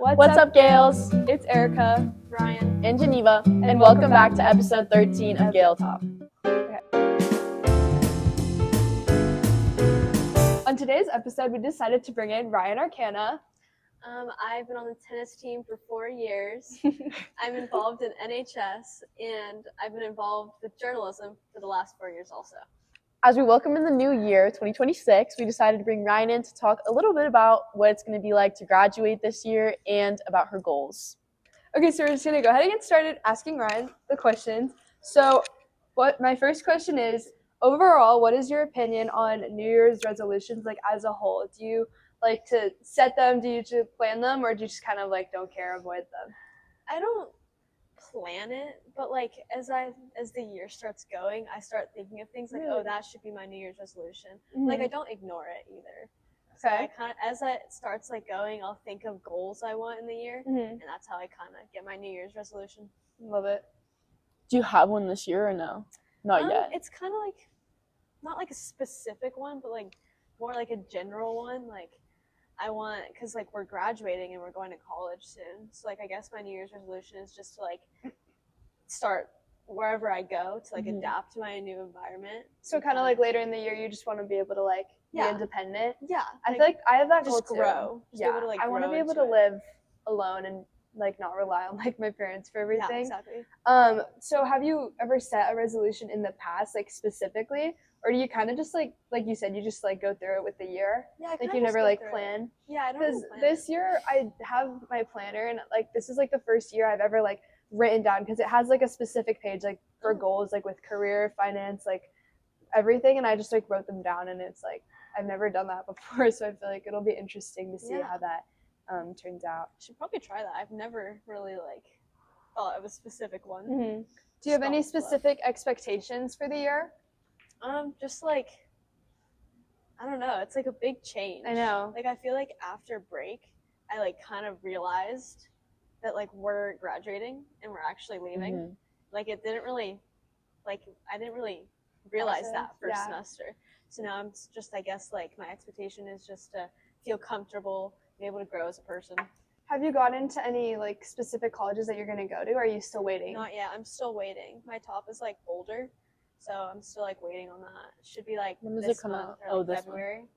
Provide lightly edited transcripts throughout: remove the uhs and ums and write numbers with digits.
What's up, Gales? It's Erica, Ryan, and Geneva, and welcome back to episode 13 of Gale Talk. Okay. On today's episode, we decided to bring in Ryan Arcana. I've been on the tennis team for 4 years. I'm involved in NHS, and I've been involved with journalism for the last 4 years also. As we welcome in the new year, 2026, we decided to bring Ryan in to talk a little bit about what it's going to be like to graduate this year and about her goals. Okay, so we're just going to go ahead and get started asking Ryan the questions. So my first question is, overall, what is your opinion on New Year's resolutions, like as a whole? Do you like to set them? Do you just plan them, or do you just kind of like don't care, avoid them? I don't plan it, but like as the year starts going, I start thinking of things like, oh, that should be my New Year's resolution. Mm-hmm. Like I don't ignore it either. Okay. So I kind of, as it starts like going, I'll think of goals I want in the year, and that's how I kind of get my New Year's resolution. Love it. Do you have one this year or no? Not yet. It's kind of like not like a specific one, but like more like a general one. Like I want, because like we're graduating and we're going to college soon, so like I guess my New Year's resolution is just to like start wherever I go to like adapt to my new environment. So kind of like later in the year, you just want to be able to like be independent. Yeah, I feel like I have that goal just too. grow. Yeah, able to, like, I want to be able to live alone and like not rely on like my parents for everything. Yeah, exactly. So have you ever set a resolution in the past, like specifically, or do you kind of just like you said, you just like go through it with the year? Yeah, like you never like plan. Yeah, I don't. Because this year I have my planner, and like this is like the first year I've ever like written down, because it has like a specific page like for goals, like with career, finance, like everything, and I just like wrote them down, and it's like I've never done that before, so I feel like it'll be interesting to see how that turns out. I should probably try that. I've never really like thought of a specific one. Mm-hmm. Do you have any specific expectations for the year? Just like, I don't know, it's like a big change. I know. Like I feel like after break, I like kind of realized that like we're graduating and we're actually leaving. Mm-hmm. Like it didn't really, like I didn't really realize that first semester. So now I'm just, I guess like my expectation is just to feel comfortable, be able to grow as a person. Have you gone into any like specific colleges that you're going to go to, or are you still waiting? Not yet. I'm still waiting. My top is like Boulder, so I'm still like waiting on that. It should be like when does this it come month out? Or, like, this February. month.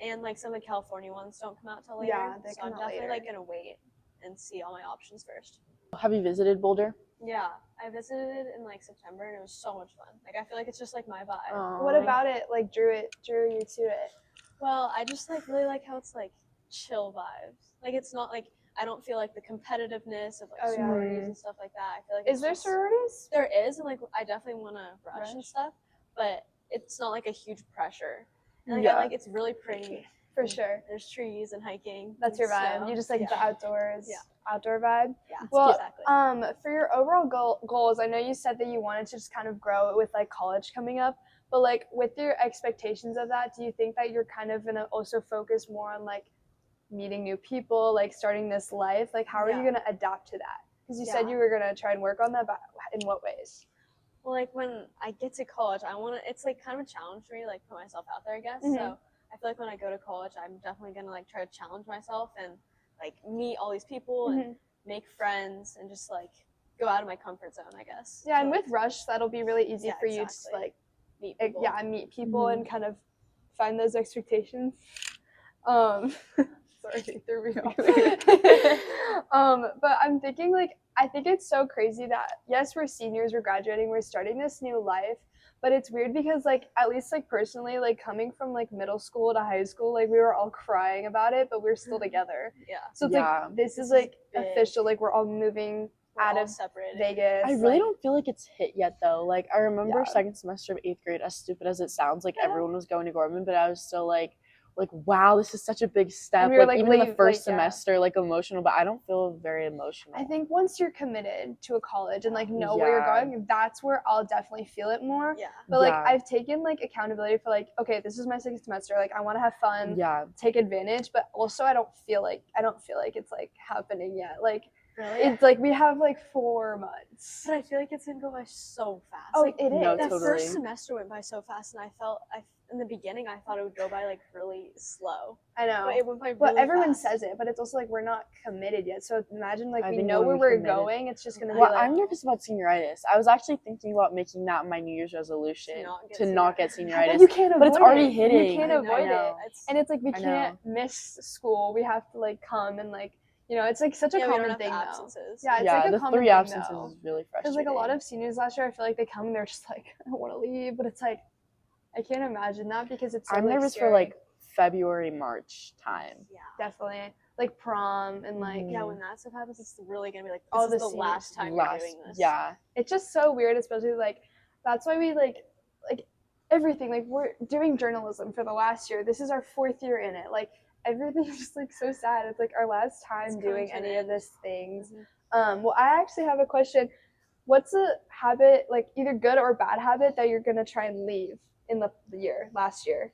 And like some of the California ones don't come out till later. Yeah, they come I'm out definitely later. like gonna wait and see all my options first. Have you visited Boulder? Yeah, I visited in like September, and it was so much fun. Like I feel like it's just like my vibe. Aww. What about it like drew you to it? Well, I just like really like how it's like chill vibes. Like it's not like, I don't feel like the competitiveness of like sororities and stuff like that. I feel like is there sororities? There is, and like I definitely want to rush and stuff, but it's not like a huge pressure. And like, it's really pretty. For sure. There's trees and hiking. That's your vibe. So, you just like the outdoors, outdoor vibe. Yeah. Well, exactly. For your overall goals, I know you said that you wanted to just kind of grow with like college coming up, but like with your expectations of that, do you think that you're kind of gonna also focus more on like meeting new people, like starting this life? Like how are you gonna adapt to that? Because you said you were gonna try and work on that, but in what ways? Well, like when I get to college, it's like kind of a challenge for me, like put myself out there, I guess. So I feel like when I go to college, I'm definitely gonna like try to challenge myself and like meet all these people and make friends and just like go out of my comfort zone, I guess. Yeah, and with Rush, that'll be really easy for you to like meet people. Meet people and kind of find those expectations. Sorry, threw me off. But I'm thinking like, I think it's so crazy that yes, we're seniors, we're graduating, we're starting this new life, but it's weird because like at least like personally, like coming from like middle school to high school, like we were all crying about it, but we're still together. Yeah. So it's like this is like official, like we're all moving out of Vegas. I really don't feel like it's hit yet though. Like I remember second semester of 8th grade, as stupid as it sounds, like everyone was going to Gorman, but I was still like wow, this is such a big step. We were, like even the first semester, like emotional, but I don't feel very emotional. I think once you're committed to a college and like know where you're going, that's where I'll definitely feel it more. Yeah. But like I've taken like accountability for like, okay, this is my second semester. Like I want to have fun, take advantage, but also I don't feel like it's like happening yet. Like Really? It's like we have like 4 months. But I feel like it's gonna go by so fast. Oh, Like, it is. No, that totally. first semester went by so fast, and in the beginning I thought it would go by like really slow. I know. But it went by really But everyone fast. says it, but it's also like we're not committed yet. So imagine like I we think know when where we we're committed- going. It's just gonna Well, be like I'm nervous about senioritis. I was actually thinking about making that my New Year's resolution to not get but senioritis. you can't avoid But it's already it. hitting. You can't I avoid it. know. And it's like we I can't miss school. We have to like come and like it's like such a Yeah, we don't common have thing though. absences. Yeah, it's yeah, like a the common 3 thing, absences though. is really Because frustrating. like a lot of seniors last year, I feel like they come and they're just like, I don't want to leave, but it's like I can't imagine that because it's so, I'm like, nervous scary. for like February, March time. Yeah. Definitely like prom and like Yeah, when that stuff happens, it's really gonna be like All this is the the last time you're doing this. Yeah. it's just so weird, especially like that's why we like everything, like we're doing journalism for the last year. This is our 4th year in it. Like everything's just like so sad. It's like our last time It's doing coming to an any of end. these things. Mhm. Well, I actually have a question. What's a habit, like either good or bad habit, that you're gonna try and leave in the last year?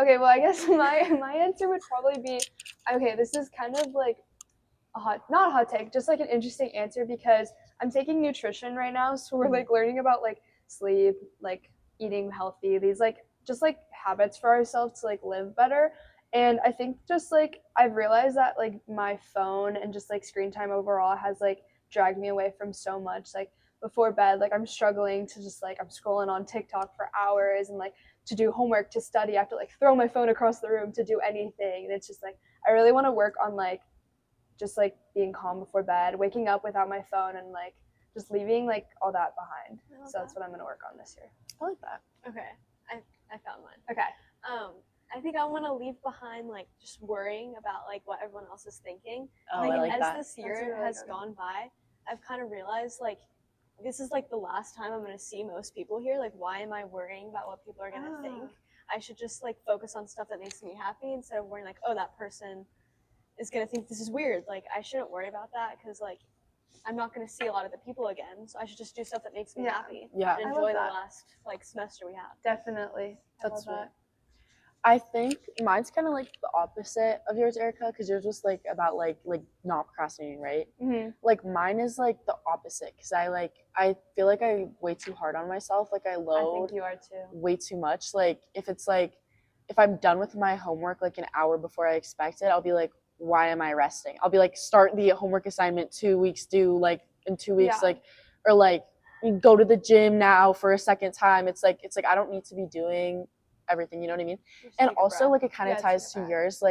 Okay, well, I guess my answer would probably be, okay, this is kind of like not a hot take, just like an interesting answer because I'm taking nutrition right now, so we're like learning about like sleep, like eating healthy, these like just like habits for ourselves to like live better. And I think just like I've realized that like my phone and just like screen time overall has like dragged me away from so much. Like before bed, like I'm struggling to just like I'm scrolling on TikTok for hours and like to do homework, to study, I have to like throw my phone across the room to do anything. And it's just like I really want to work on like just like being calm before bed, waking up without my phone, and like just leaving like all that behind. So that's what I'm gonna work on this year. I like that. Okay, I found mine. Okay. I think I want to leave behind like just worrying about like what everyone else is thinking. Oh, like, I like as that. this That's a year really has good gone by, I've kind of realized like this is like the last time I'm gonna see most people here. Like, why am I worrying about what people are gonna think? I should just like focus on stuff that makes me happy instead of worrying like, oh, that person is gonna think this is weird. Like, I shouldn't worry about that because like I'm not gonna see a lot of the people again. So I should just do stuff that makes me Yeah. happy Yeah. and I enjoy love the that. last like semester we have. Definitely. That's I love sweet. I think mine's kind of like the opposite of yours, Erica, because yours was like about like not procrastinating, right? that. Mm-hmm. Like mine is like the opposite because I feel like I'm way too hard on myself. Like I I load think you are too. way too much. Like if I'm done with my homework like an hour before I expect it, I'll be like, why am I resting? I'll be like, start the homework assignment 2 weeks due, like in 2 weeks, Yeah. like or like go to the gym now for a second time. It's like I don't need to be doing everything, you know what I mean? Just And take a also breath. like it kind of Yeah, ties take a to breath. yours,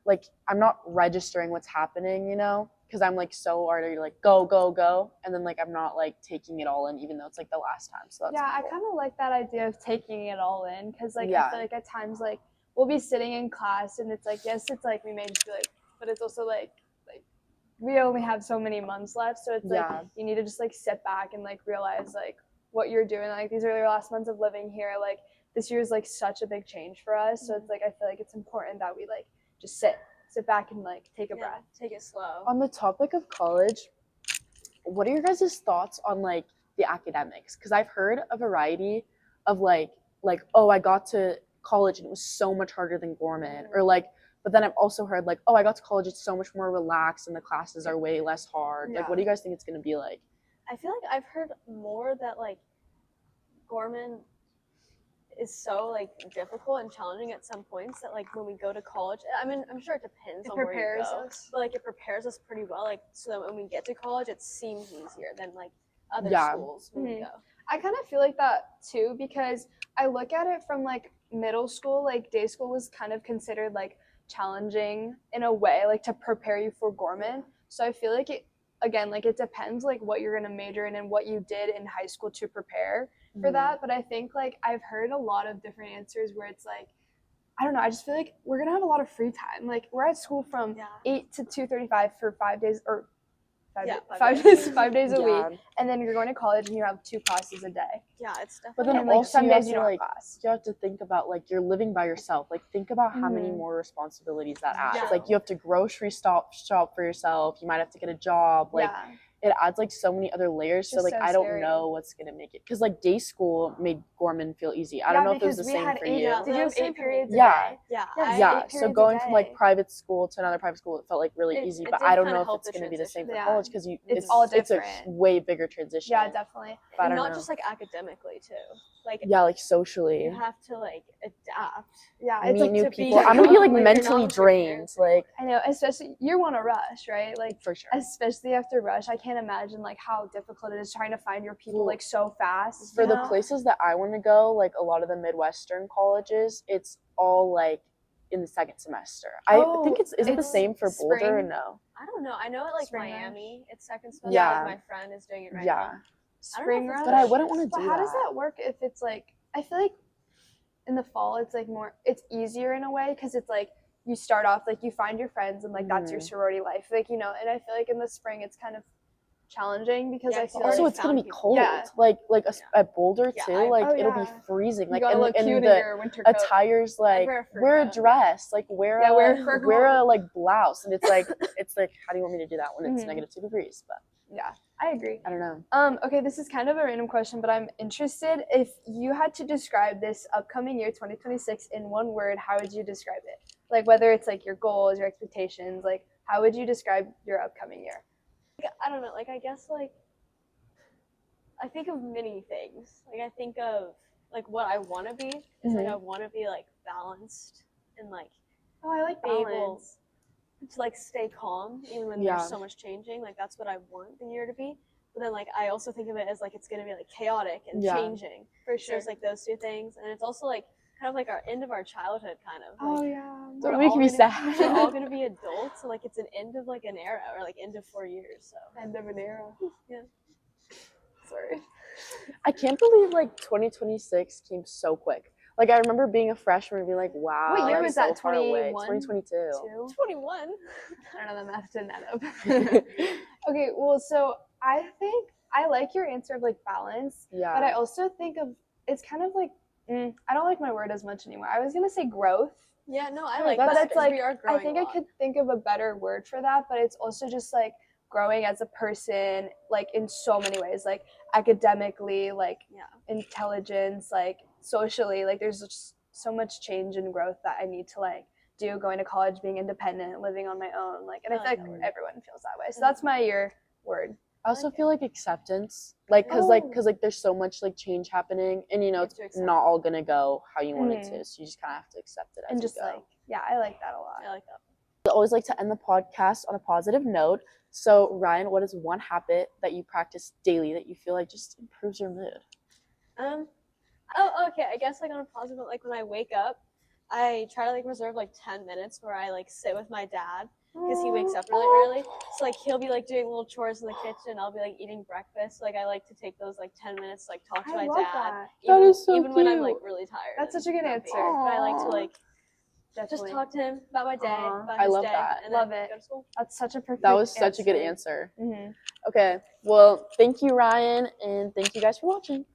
like I'm not registering what's happening, you know, because I'm like so already like go, and then like I'm not like taking it all in, even though it's like the last time. So that's Yeah, I cool. kind of like that idea of taking it all in because like Yeah. I feel like at times like we'll be sitting in class and it's like, yes, it's like we may just be like, but it's also like we only have so many months left, so it's like Yeah. you need to just like sit back and like realize like what you're doing. Like these are your last months of living here. Like this year is like such a big change for us, so it's like I feel like it's important that we like just sit back and like take a Yeah, breath. take it slow. On the topic of college, what are your guys' thoughts on like the academics? Because I've heard a variety of like oh, I got to college and it was so much harder than Gorman, or like, but then I've also heard like, oh, I got to college, it's so much more relaxed and the classes are way less hard. Like, what do you guys think it's gonna be like? I feel like I've heard more that like Gorman is so like difficult and challenging at some points that like when we go to college, I mean, I'm sure it depends It on where you prepares go, us. but like it prepares us pretty well, like so that when we get to college, it seems easier than like other Yeah. schools when we go. I kind of feel like that too because I look at it from like middle school, like day school was kind of considered like challenging in a way, like to prepare you for Gorman. So I feel like it, again, like it depends like what you're gonna major in and what you did in high school to prepare for that. But I think like I've heard a lot of different answers where it's like, I don't know, I just feel like we're gonna have a lot of free time. Like we're at school from 8 to 2:35 for 5 days or 5 days a week, and then you're going to college and you have 2 classes a day. Yeah, it's definitely. But then And, like, also some you have days you to don't have like class. you have to think about like you're living by yourself. Like think about how many more responsibilities that adds. Yeah. Like you have to grocery shop for yourself. You might have to get a job. Like yeah. it adds like so many other layers. So Just like so I don't scary. know what's gonna make it, because like day school made Gorman feel easy. I don't know if it was the because we same had for 8 you. Did you have That was 8 periods a Yeah. day? Yeah, Yeah, Yeah, 8 so periods a going from like day. private school to another private school, it felt like really It- easy. it But did I don't kinda know if help it's the gonna be the same for transition. college, because It's all it's a different. way bigger transition. Yeah, definitely. But I and don't not know. just like academically too. Like Yeah, like socially. you have to like adapt. Yeah, it's Meet like new to be people. I'm your gonna be mom, like like, you're mentally not with your drained. parents Like I know, especially you want to rush, right? Like for sure. especially after rush, I can't imagine like how difficult it is trying to find your people Well, like so fast. For you the know? places that I want to go, like a lot of the Midwestern colleges, it's all like in the second semester. I Oh, think is it the it's same for Boulder or spring? no? I don't know. I know at like Spring rush. Miami, it's second semester. Yeah. Like, my friend is doing it right Yeah. now. Spring if it's rush. But I wouldn't want to But do how that. does that work if it's like I feel like in the fall it's like more it's easier in a way because it's like you start off like you find your friends and like that's your Mhm. sorority life, like, you know. And I feel like in the spring it's kind of challenging because Yeah, I it's feel Also, like it's gonna be found people. cold. Yeah. Like Yeah. at Boulder Yeah, too. Like Oh, it'll be yeah. freezing. you Like gotta look and cute in the your winter coat. attire's like wear a fur wear a coat. dress, like wear Yeah, a wear a fur wear a coat. like blouse, and it's like how do you want me to do that when it's Mhm. -2 degrees? But Yeah, I agree. I don't know. Okay, this is kind of a random question, but I'm interested. If you had to describe this upcoming year, 2026, in one word, how would you describe it? Like whether it's like your goals, your expectations, like how would you describe your upcoming year? Like, I don't know. Like I guess like I think of many things. Like I think of like what I want to be. It's like I want to be like balanced and like Oh, I like be able balance. to like stay calm even when Yeah. there's so much changing. Like that's what I want the year to be. But then like I also think of it as like it's gonna be like chaotic and Yeah. changing. For So sure. it's like those two things, and it's also like kind of like our end of our childhood, kind of. Oh Like, yeah. Don't we're make all me gonna- sad. We're all gonna be adults, so like it's an end of like an era or like end of 4 years. So End of an era. Yeah. Sorry. I can't believe like 2026 came so quick. Like I remember being a freshman and being like, wow, What year like, was so that? far away. 21? 2022. 21. I don't know, the math didn't add up. Okay, well, so I think I like your answer of like balance, Yeah. but I also think of it's kind of like I don't like my word as much anymore. I was gonna say growth, Yeah, no, I Oh, like that's that. but it's 'cause like we are I growing think a I lot. could think of a better word for that, but it's also just like growing as a person, like in so many ways, like academically, like Yeah. intelligence, like socially, like there's just so much change and growth that I need to like do, going to college, being independent, living on my own, like, and I I feel like like that word. everyone feels that way. So that's my year word. I also like feel like acceptance, like because there's so much like change happening, and you know You have it's to accept not all gonna go how you want it Mhm. to, so you just kind of have to accept it as And you just go. like, yeah, I like that a lot. I like that. I always like to end the podcast on a positive note. So Ryan, what is one habit that you practice daily that you feel like just improves your mood? Oh, okay. I guess like on a positive note, like when I wake up, I try to like reserve like 10 minutes where I like sit with my dad because he wakes up really early. So like he'll be like doing little chores in the kitchen. I'll be like eating breakfast. So, like I like to take those like 10 minutes to like talk to I my love dad. that. That Even, is so even when I'm like cute. really tired. That's and such a good grumpy. answer. But I like to like Definitely. just talk to him about my day, Aw. about I his love day, that. and Love then it. go to school. That's such a perfect That was such a good answer. Mm-hmm. Okay, well, thank you, Ryan, and thank you guys for watching.